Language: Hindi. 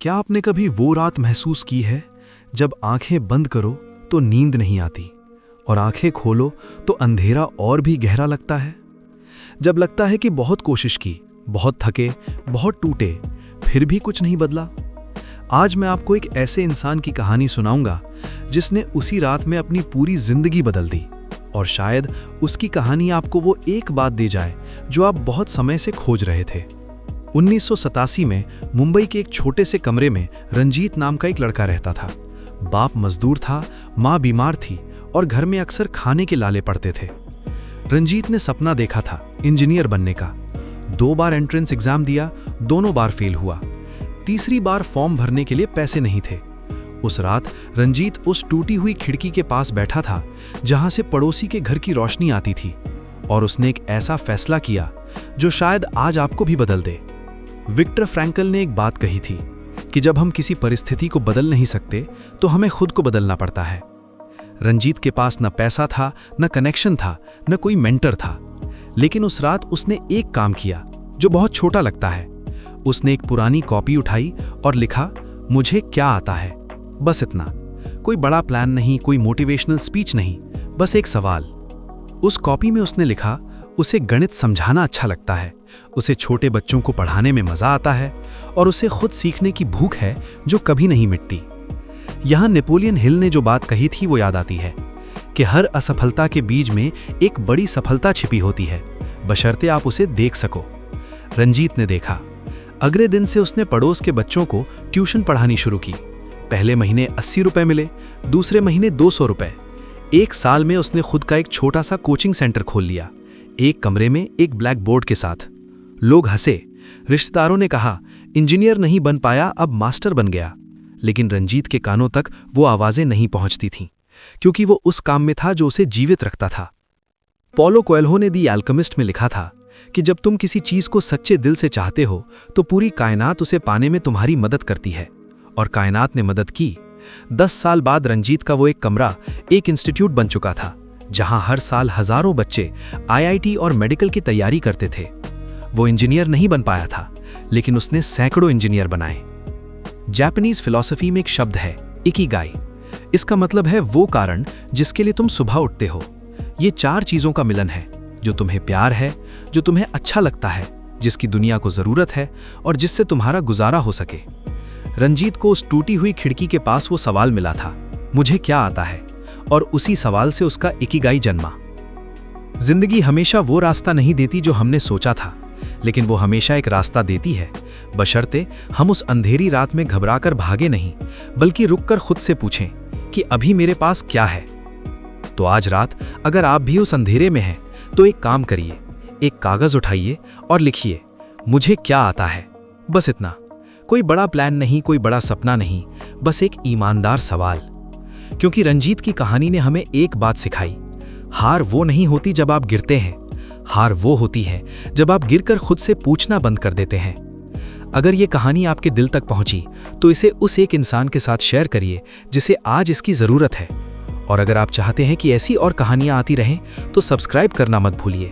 क्या आपने कभी वो रात महसूस की है जब आंखें बंद करो तो नींद नहीं आती और आंखें खोलो तो अंधेरा और भी गहरा लगता है? जब लगता है कि बहुत कोशिश की, बहुत थके, बहुत टूटे, फिर भी कुछ नहीं बदला। आज मैं आपको एक ऐसे इंसान की कहानी सुनाऊंगा जिसने उसी रात में अपनी पूरी जिंदगी बदल दी, और शायद उसकी कहानी आपको वो एक बात दे जाए जो आप बहुत समय से खोज रहे थे। 1987 में मुंबई के एक छोटे से कमरे में रंजीत नाम का एक लड़का रहता था। बाप मजदूर था, माँ बीमार थी और घर में अक्सर खाने के लाले पड़ते थे। रंजीत ने सपना देखा था इंजीनियर बनने का। 2 बार एंट्रेंस एग्जाम दिया, दोनों बार फेल हुआ। तीसरी बार फॉर्म भरने के लिए पैसे नहीं थे। उस रात रंजीत उस टूटी हुई खिड़की के पास बैठा था जहां से पड़ोसी के घर की रोशनी आती थी, और उसने एक ऐसा फैसला किया जो शायद आज आपको भी बदल दे। विक्टर फ्रैंकल ने एक बात कही थी कि जब हम किसी परिस्थिति को बदल नहीं सकते तो हमें खुद को बदलना पड़ता है। रंजीत के पास न पैसा था, न कनेक्शन था, न कोई मेंटर था, लेकिन उस रात उसने एक काम किया जो बहुत छोटा लगता है। उसने एक पुरानी कॉपी उठाई और लिखा, मुझे क्या आता है, बस इतना। कोई बड़ा प्लान नहीं, कोई मोटिवेशनल स्पीच नहीं, बस एक सवाल। उस कॉपी में उसने लिखा, उसे गणित समझाना अच्छा लगता है, उसे छोटे बच्चों को पढ़ाने में मजा आता है, और उसे खुद सीखने की भूख है जो कभी नहीं मिटती। यहां नेपोलियन हिल ने जो बात कही थी वो याद आती है कि हर असफलता के बीच में एक बड़ी सफलता छिपी होती है, बशर्ते आप उसे देख सको। रंजीत ने देखा। अगले दिन से उसने पड़ोस के बच्चों को ट्यूशन पढ़ानी शुरू की। पहले महीने 80 रुपए मिले, दूसरे महीने 200 रुपए। 1 साल में उसने खुद का एक छोटा सा कोचिंग सेंटर खोल लिया, एक कमरे में एक ब्लैक बोर्ड के साथ। लोग हंसे, रिश्तेदारों ने कहा, इंजीनियर नहीं बन पाया, अब मास्टर बन गया। लेकिन रंजीत के कानों तक वो आवाजें नहीं पहुंचती थीं, क्योंकि वो उस काम में था जो उसे जीवित रखता था। पॉलो कोएल्हो ने दी एल्केमिस्ट में लिखा था कि जब तुम किसी चीज को सच्चे दिल से चाहते हो तो पूरी कायनात उसे पाने में तुम्हारी मदद करती है, और कायनात ने मदद की। 10 साल बाद रंजीत का वो एक कमरा एक इंस्टीट्यूट बन चुका था, जहां हर साल हजारों बच्चे IIT और मेडिकल की तैयारी करते थे। वो इंजीनियर नहीं बन पाया था, लेकिन उसने सैकड़ों इंजीनियर बनाए। जापानीज फिलॉसफी में एक शब्द है, इकिगाई। इसका मतलब है वो कारण जिसके लिए तुम सुबह उठते हो। ये 4 चीजों का मिलन है, जो तुम्हें प्यार है, जो तुम्हें अच्छा लगता है, जिसकी दुनिया को जरूरत है, और जिससे तुम्हारा गुजारा हो सके। रंजीत को उस टूटी हुई खिड़की के पास वो सवाल मिला था, मुझे क्या आता है, और उसी सवाल से उसका इकिगाई जन्मा। जिंदगी हमेशा वो रास्ता नहीं देती जो हमने सोचा था, लेकिन वो हमेशा एक रास्ता देती है, बशर्ते हम उस अंधेरी रात में घबराकर भागे नहीं, बल्कि रुककर खुद से पूछें कि अभी मेरे पास क्या है। तो आज रात अगर आप भी उस अंधेरे में हैं, तो एक काम करिए, एक कागज उठाइए और लिखिए, मुझे क्या आता है, बस इतना। कोई बड़ा प्लान नहीं, कोई बड़ा सपना नहीं, बस एक ईमानदार सवाल। क्योंकि रंजीत की कहानी ने हमें एक बात सिखाई, हार वो नहीं होती जब आप गिरते हैं, हार वो होती है जब आप गिरकर खुद से पूछना बंद कर देते हैं। अगर ये कहानी आपके दिल तक पहुंची तो इसे उस एक इंसान के साथ शेयर करिए जिसे आज इसकी जरूरत है। और अगर आप चाहते हैं कि ऐसी और कहानियां आती रहें तो सब्सक्राइब करना मत भूलिए।